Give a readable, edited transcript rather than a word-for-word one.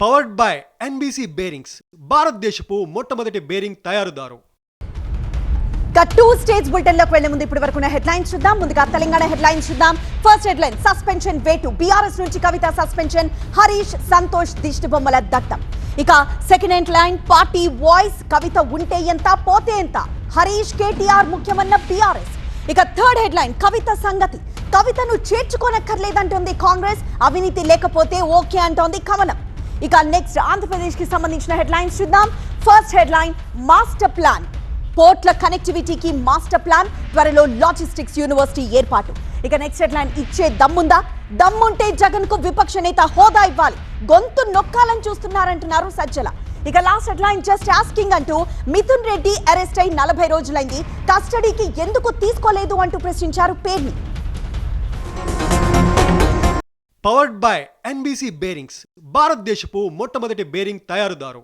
Powered by NBC bearings, భారతదేశపు మొట్టమొదటి bearing తయారుదారు. Two states bulletin లోకి వెళ్లే ముందు ఇప్పటి వరకు హెడ్లైన్స్ చూద్దాం. ముందుగా తెలంగాణ హెడ్లైన్స్ చూద్దాం. ఫస్ట్ హెడ్లైన్, సస్పెన్షన్ వేటు, బీఆర్ఎస్ నుంచి కవిత సస్పెన్షన్, హరీష్ సంతోష్ దిష్టిబొమ్మల దట్టం. ఇక సెకండ్ హెడ్లైన్, పార్టీ వాయిస్, కవిత ఉంటే ఎంత పోతే ఎంత, హరీష్ కేటీఆర్ ముఖ్యమన్న బీఆర్ఎస్. ఇక థర్డ్ హెడ్లైన్, కవిత సంగతి, కవితను చేర్చుకోనక్కర్లేదంటోంది కాంగ్రెస్, అవినీతి లేకపోతే ఓకే అంటోంది కమలం. ఇక నెక్స్ట్ ఆంధ్రప్రదేశ్ కి సంబంధించిన హెడ్లైన్స్ చూద్దాం. ఫస్ట్ హెడ్లైన్, మాస్టర్ ప్లాన్, పోర్ట్ల కనెక్టివిటీకి మాస్టర్ ప్లాన్, త్వరలో లాజిస్టిక్స్ యూనివర్సిటీ ఏర్పాటు. ఇక నెక్స్ట్ హెడ్లైన్, ఇచ్చే దమ్ముందా, దమ్ముంటే జగన్ కు విపక్ష నేత హోదా ఇవ్వాలి, గొంతు నొక్కాలని చూస్తున్నారంటున్నారు సజ్జల. ఇక లాస్ట్ హెడ్లైన్, జస్ట్ ఆస్కింగ్ అంటూ మిథున్ రెడ్డి అరెస్ట్ అయి 40 రోజులైంది, కస్టడీకి ఎందుకు తీసుకోలేదు అంటూ ప్రశ్నించారు Perni. Powered by NBC bearings, భారతదేశపు మొట్టమొదటి బేరింగ్ తయారుదారు.